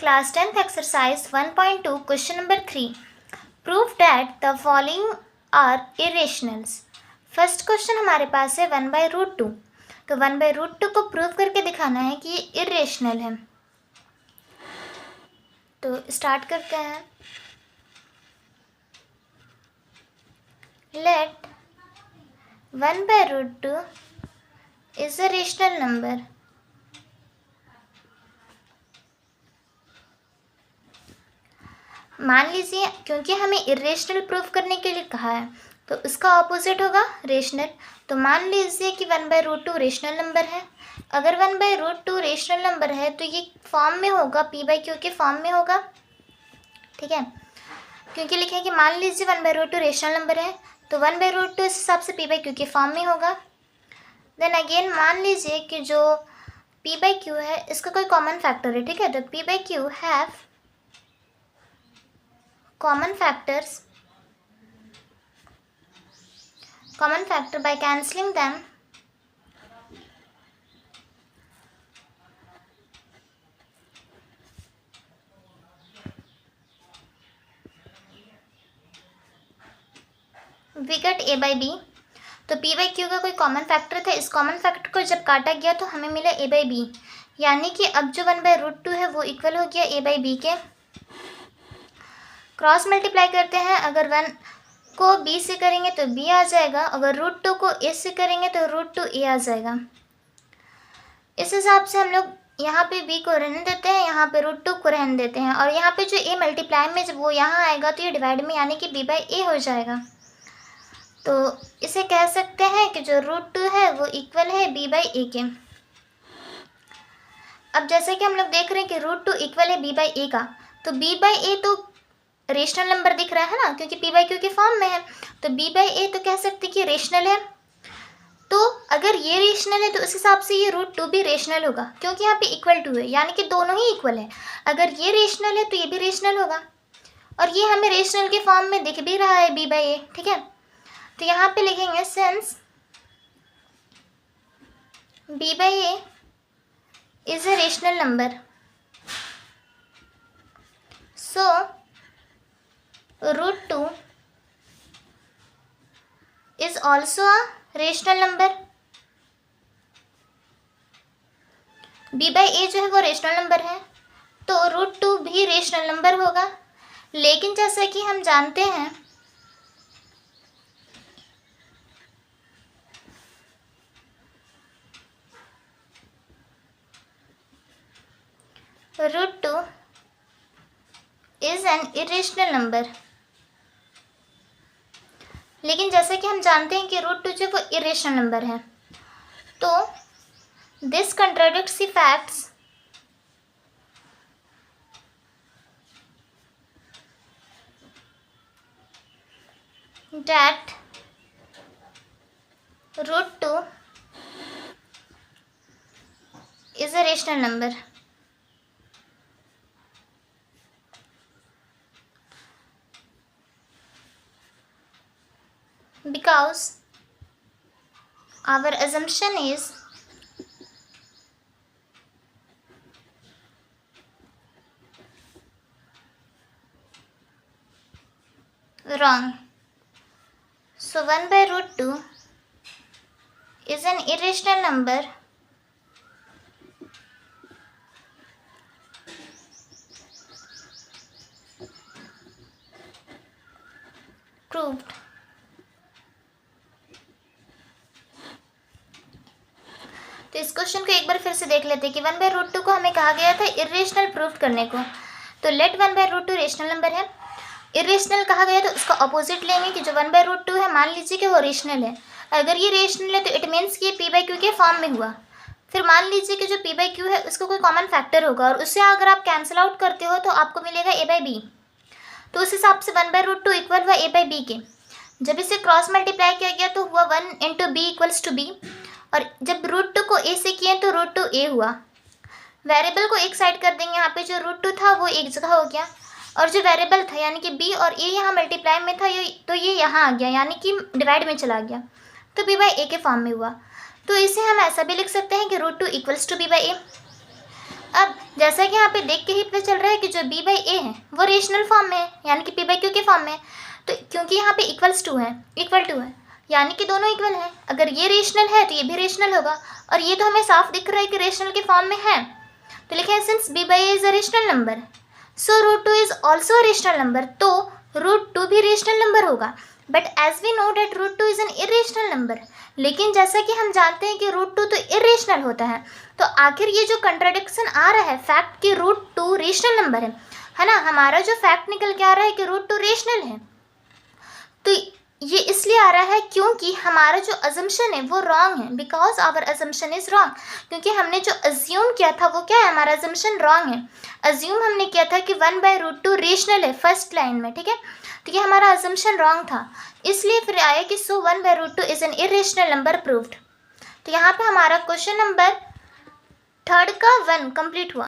Class 10th exercise 1.2 question number 3. Prove that the following are irrationals. First question हमारे पास है 1/√2. तो 1/√2 को prove करके दिखाना है कि ये इरेशनल है. तो स्टार्ट करते हैं. Let 1/√2 is a rational number. मान लीजिए क्योंकि हमें इरेशनल प्रूफ करने के लिए कहा है तो उसका ऑपोजिट होगा रेशनल. तो मान लीजिए कि 1/√2 रेशनल नंबर है. अगर 1/√2 रेशनल नंबर है तो ये फॉर्म में होगा, p/q के फॉर्म में होगा. ठीक है, क्योंकि लिखे हैं कि मान लीजिए 1/√2 रेशनल नंबर है तो 1/√2 इस हिसाब से p/q के फॉर्म में होगा. देन अगेन मान लीजिए कि जो p/q है इसका कोई कॉमन फैक्टर है. ठीक है, तो p/q have common factor by cancelling them we get a/b. तो p/q का कोई कॉमन फैक्टर था. इस कॉमन फैक्टर को जब काटा गया तो हमें मिला a/b. यानी कि अब जो 1/√2 है वो इक्वल हो गया a/b के. क्रॉस मल्टीप्लाई करते हैं. अगर 1 को b से करेंगे तो b आ जाएगा. अगर √2 को a से करेंगे तो √2a आ जाएगा. इस हिसाब से हम लोग यहाँ पे b को रहने देते हैं, यहाँ पे √2 को रहने देते हैं. और यहाँ पे जो a मल्टीप्लाई में जब वो यहाँ आएगा तो ये डिवाइड में यानी कि b/a हो जाएगा. तो इसे कह सकते हैं कि जो √2 है वो इक्वल है b/a के. अब जैसे कि हम लोग देख रहे हैं कि √2 इक्वल है b/a का, तो b/a तो रेशनल नंबर दिख रहा है ना, क्योंकि p/q के फॉर्म में है. तो b/a तो कह सकते हैं कि रेशनल है. तो अगर ये रेशनल है तो उस हिसाब से ये √2 भी रेशनल होगा, क्योंकि यहाँ पे इक्वल टू है यानी कि दोनों ही इक्वल है. अगर ये रेशनल है तो ये भी रेशनल होगा. और ये हमें रेशनल के फॉर्म में दिख भी रहा है b/a. ठीक है, तो यहाँ पे लिखेंगे since b/a is a rational number so √2 is also a rational number. b/a जो है वो रेशनल नंबर है तो √2 भी रेशनल नंबर होगा. लेकिन जैसा कि हम जानते हैं √2 is an irrational number. लेकिन जैसे कि हम जानते हैं कि √2 जो वो इरेशनल नंबर है. तो this contradicts the facts that √2 is a rational number. Because our assumption is wrong. So 1/√2 is an irrational number proved. तो इस क्वेश्चन को एक बार फिर से देख लेते हैं कि 1/√2 को हमें कहा गया था इरेशनल प्रूफ करने को. तो लेट 1/√2 रेशनल नंबर है. इरेशनल कहा गया तो उसका अपोजिट लेंगे कि जो 1/√2 है मान लीजिए कि वो रेशनल है. अगर ये रेशनल है तो इट मीन्स कि ये p/q के फॉर्म में हुआ. फिर मान लीजिए कि जो p/q है उसका कोई कॉमन फैक्टर होगा और उससे अगर आप कैंसिल आउट करते हो तो आपको मिलेगा a/b. तो उस हिसाब से 1/√2 इक्वल हुआ a/b के. जब इसे क्रॉस मल्टीप्लाई किया गया तो हुआ 1 × b = b. और जब √2 को a से किए तो √2a हुआ. वेरिएबल को एक साइड कर देंगे. यहाँ पे जो √2 था वो एक जगह हो गया और जो वेरिएबल था यानी कि b और a यहाँ मल्टीप्लाई में था तो ये यहाँ आ गया यानी कि डिवाइड में चला गया. तो b/a के फॉर्म में हुआ. तो इसे हम ऐसा भी लिख सकते हैं कि √2 = b/a. अब जैसा कि यहाँ पे देख के ही पता चल रहा है कि जो b बाई ए है वो रेशनल फॉर्म में है, यानी कि p बाई क्यू के फॉर्म में है। तो क्योंकि यहाँ पे इक्वल टू है यानी कि दोनों इक्वल हैं। अगर ये रेशनल है तो ये भी रेशनल होगा, और ये तो हमें साफ दिख रहा है कि रेशनल के फॉर्म में है। तो लिखे since b by a is a rational number so root two is also rational number, तो रूट टू भी रेशनल नंबर होगा। But as we know that root two is an irrational number, लेकिन जैसा कि हम जानते हैं कि रूट टू तो इरेशनल होता है, तो आखिर ये जो कंट्राडिक्शन आ रहा है फैक्ट कि रूट टू रेशनल नंबर है ना, हमारा जो फैक्ट निकल के आ रहा है कि रूट टू रेशनल है, तो ये इसलिए आ रहा है क्योंकि हमारा जो अजम्पशन है वो रॉन्ग है, because our assumption is wrong. क्योंकि हमने जो अज्यूम किया था वो क्या है, हमारा अजम्पशन रॉन्ग है। अज्यूम हमने किया था कि 1/√2 रेशनल है फर्स्ट लाइन में, ठीक है, तो ये हमारा अजम्पशन रॉन्ग था, इसलिए फिर आया कि सो 1/√2 is an irrational number proved. तो यहाँ पे हमारा क्वेश्चन नंबर 3 का 1 कंप्लीट हुआ।